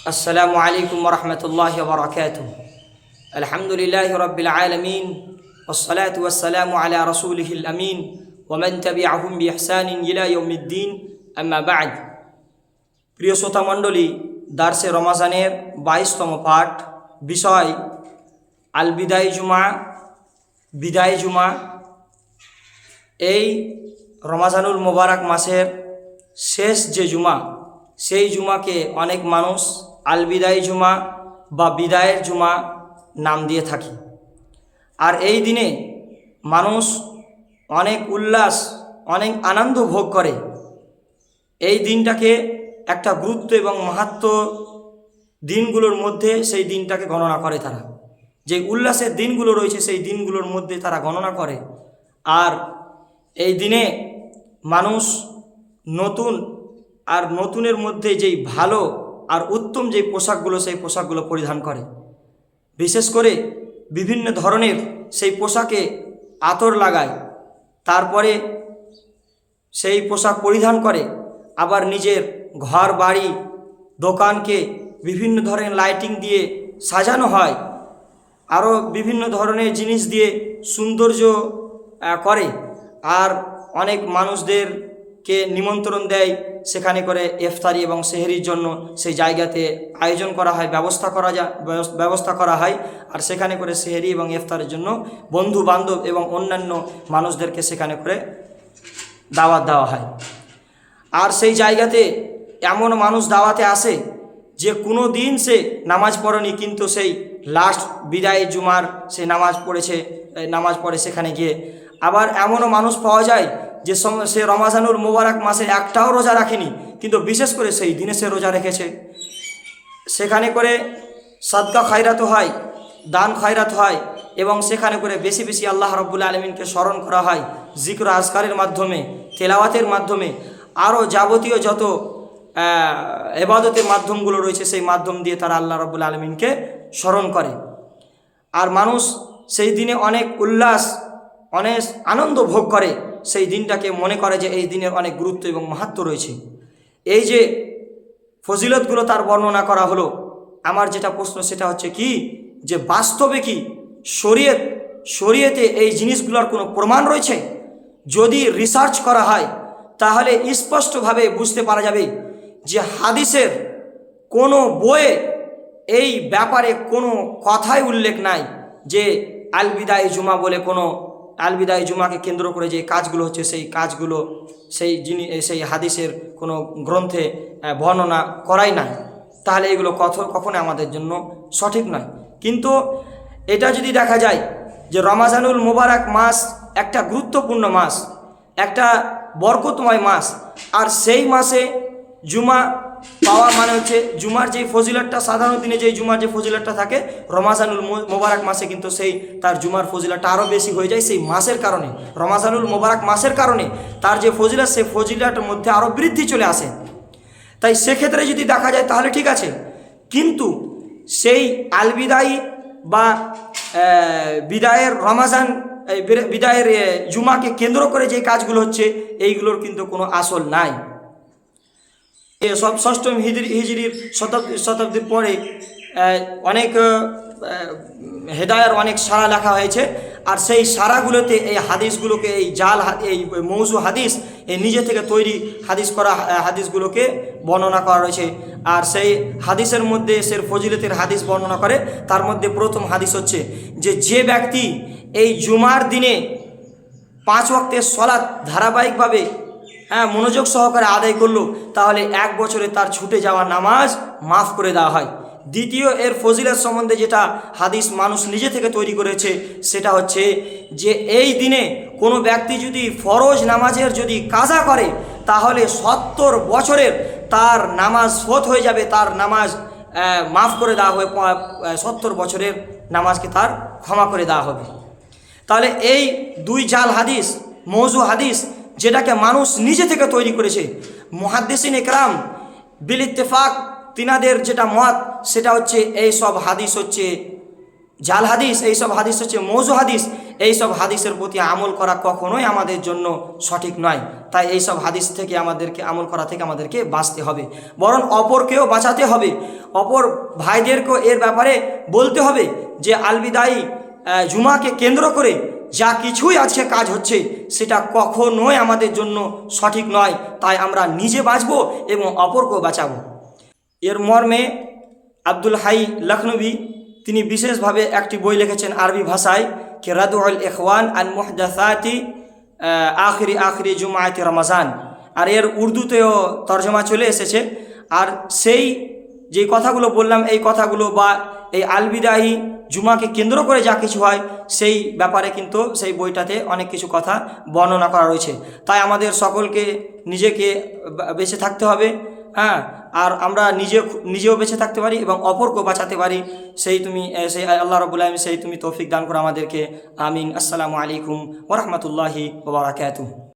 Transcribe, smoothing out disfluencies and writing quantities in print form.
अस्सलामु अलैकुम वरहमतुल्लाहि वबरकातुहू। अल्हम्दुलिल्लाहि रब्बिल आलमीन वस्सलातु वस्सलामु अला रसूलिहिल अमीन वमन तबिअहुम बिइहसानिन इला यौमिद्दीन अम्मा बाद। प्रिय श्रोता मंडली, दार्से रमजानेर 22तम पाठ, विषय आल बिदाई जुमा, बिदाई जुमा। এই রমাজানুল মোবারক মাসের শেষ যে জুমা, সেই জুমাকে অনেক মানুষ আল বিদাই জুমা বা বিদায়ের জুমা নাম দিয়ে থাকে। আর এই দিনে মানুষ অনেক উল্লাস, অনেক আনন্দ ভোগ করে। এই দিনটাকে একটা গুরুত্ব এবং মাহাত্ম্য দিনগুলোর মধ্যে সেই দিনটাকে গণনা করে তারা। যে উল্লাসের দিনগুলো রয়েছে সেই দিনগুলোর মধ্যে তারা গণনা করে। আর এই দিনে মানুষ নতুন আর নতুনের মধ্যে যেই ভালো আর উত্তম যেই পোশাকগুলো, সেই পোশাকগুলো পরিধান করে। বিশেষ করে বিভিন্ন ধরনের সেই পোশাকে আতর লাগায়, তারপরে সেই পোশাক পরিধান করে। আবার নিজের ঘর বাড়ি দোকানকে বিভিন্ন ধরনের লাইটিং দিয়ে সাজানো হয়, আরও বিভিন্ন ধরনের জিনিস দিয়ে সৌন্দর্য করে। আর অনেক মানুষদেরকে নিমন্ত্রণ দেয়, সেখানে করে ইফতারি এবং সেহরির জন্য সেই জায়গাতে আয়োজন করা হয়, ব্যবস্থা করা হয়। আর সেখানে করে সেহরি এবং ইফতারের জন্য বন্ধু বান্ধব এবং অন্যান্য মানুষদেরকে সেখানে করে দাওয়াত দেওয়া হয়। আর সেই জায়গাতে এমন মানুষ দাওয়াতে আসে যে কোনো দিন সে নামাজ পড়েনি, কিন্তু সেই লাস্ট বিদায় জুমার সে নামাজ পড়ে সেখানে গিয়ে। আবার এমনও মানুষ পাওয়া যায় যে সে রমাজানুল মোবারক মাসে একটাও রোজা রাখেনি, কিন্তু বিশেষ করে সেই দিনে সে রোজা রেখেছে। সেখানে করে সাদকা খায়রাত হয়, দান খায়রাত হয়, এবং সেখানে করে বেশি বেশি আল্লাহ রাব্বুল আলামিনকে স্মরণ করা হয় জিক্র আজকারের মাধ্যমে, তেলাওয়াতের মাধ্যমে, আরও যাবতীয় যত ইবাদতের মাধ্যমগুলো রয়েছে সেই মাধ্যম দিয়ে তারা আল্লাহ রাব্বুল আলামিনকে স্মরণ করে। আর মানুষ সেই দিনে অনেক উল্লাস, অনেক আনন্দ ভোগ করে। সেই দিনটাকে মনে করে যে এই দিনের অনেক গুরুত্ব এবং মাহাত্ম্য রয়েছে। এই যে ফজিলতগুলো তার বর্ণনা করা হলো, আমার যেটা প্রশ্ন সেটা হচ্ছে কি, যে বাস্তবে কি শরীয়তে এই জিনিসগুলোর কোনো প্রমাণ রয়েছে? যদি রিসার্চ করা হয় তাহলে স্পষ্টভাবে বুঝতে পারা যাবে যে হাদিসের কোনো বইয়ে এই ব্যাপারে কোনো কথাই উল্লেখ নাই যে আল বিদাই জুমা বলে কোনো আল বিদাই জুমাকে কেন্দ্র করে যে কাজগুলো হচ্ছে সেই কাজগুলো সেই হাদিসের কোনো গ্রন্থে বর্ণনা করাই নাই। তাহলে এগুলো কখনো আমাদের জন্য সঠিক নয়। কিন্তু এটা যদি দেখা যায় যে রমাজানুল মোবারক মাস একটা গুরুত্বপূর্ণ মাস, একটা বরকতময় মাস, আর সেই মাসে জুমা পাওয়া মানে হচ্ছে জুমার যে ফজিলতটা, সাধারণ দিনে যেই জুমার যে ফজিলতটা থাকে, রমাজানুল মোবারক মাসে কিন্তু সেই তার জুমার ফজিলতটা আরও বেশি হয়ে যায়। সেই মাসের কারণে, রমাজানুল মোবারক মাসের কারণে তার যে ফজিলত, সেই ফজিলতের মধ্যে আরও বৃদ্ধি চলে আসে। তাই সেক্ষেত্রে যদি দেখা যায় তাহলে ঠিক আছে। কিন্তু সেই আল বিদাই বা বিদায়ের বিদায়ের জুমাকে কেন্দ্র করে যে কাজগুলো হচ্ছে, এইগুলোর কিন্তু কোনো আসল নাই। ষষ্ঠম হিজরির শতাব্দীর পরে অনেক হেদায়ার অনেক সারা লেখা হয়েছে। আর সেই সারাগুলোতে এই হাদিসগুলোকে, এই মৌজু হাদিস, এই নিজে থেকে তৈরি হাদিসগুলোকে বর্ণনা করা রয়েছে। আর সেই হাদিসের মধ্যে সে ফজিলতের হাদিস বর্ণনা করে। তার মধ্যে প্রথম হাদিস হচ্ছে যে ব্যক্তি এই জুমার দিনে 5 ওয়াক্তের সলাত ধারাবাহিকভাবে মনোযোগ সহকারে আদায় করলো, তাহলে 1 বছরে তার ছুটে যাওয়া নামাজ মাফ করে দেওয়া হয়। দ্বিতীয়, এর ফজিলত সম্বন্ধে যেটা হাদিস মানুষ নিজে থেকে তৈরি করেছে, সেটা হচ্ছে যে এই দিনে কোনো ব্যক্তি যদি ফরজ নামাজের যদি কাজা করে, তাহলে 70 বছরের তার নামাজ শোধ হয়ে যাবে, তার নামাজ মাফ করে দেওয়া হবে, 70 বছরের নামাজকে তার ক্ষমা করে দেওয়া হবে। তাহলে এই 2 জাল হাদিস, মৌজু হাদিস, যেটাকে মানুষ নিজে থেকে তৈরি করেছে, মুহাদ্দিসিন ইকরাম বিল ইত্তেফাক তিনাদের যেটা মত সেটা হচ্ছে এই সব হাদিস হচ্ছে জাল হাদিস, এইসব হাদিস হচ্ছে মৌজু হাদিস। এইসব হাদিসের প্রতি আমল করা কখনোই আমাদের জন্য সঠিক নয়। তাই এইসব হাদিস থেকে আমাদেরকে আমল করা থেকে আমাদেরকে বাঁচতে হবে, বরং অপরকেও বাঁচাতে হবে, অপর ভাইদেরকেও এর ব্যাপারে বলতে হবে যে আল বিদায়ী জুমাকে কেন্দ্র করে যা কিছুই আজকে কাজ হচ্ছে সেটা কখনোই আমাদের জন্য সঠিক নয়। তাই আমরা নিজে বাঁচব এবং অপরকেও বাঁচাবো। এর মর্মে আব্দুল হাই লখনবী তিনি বিশেষভাবে একটি বই লিখেছেন আরবি ভাষায়, কে রাদউল ইখওয়ান আন মুহদাসাতি আখিরি জুমায়াতি রমাজান। আর এর উর্দুতেও তর্জমা চলে এসেছে। আর সেই যে কথাগুলো বললাম, এই কথাগুলো বা এই আল বিদায়ী জুমাকে কেন্দ্র করে যা কিছু হয় সেই ব্যাপারে কিন্তু সেই বইটাতে অনেক কিছু কথা বর্ণনা করা রয়েছে। তাই আমাদের সকলকে নিজেকে বেঁচে থাকতে হবে, হ্যাঁ, আর আমরা নিজেও বেঁচে থাকতে পারি এবং অপরকেও বাঁচাতে পারি। সেই আল্লাহ রাব্বুল আলামিন সেই তুমি তৌফিক দান করো আমাদেরকে। আমিন। আসসালামু আলাইকুম ওয়া রাহমাতুল্লাহি ওয়া বারাকাতুহু।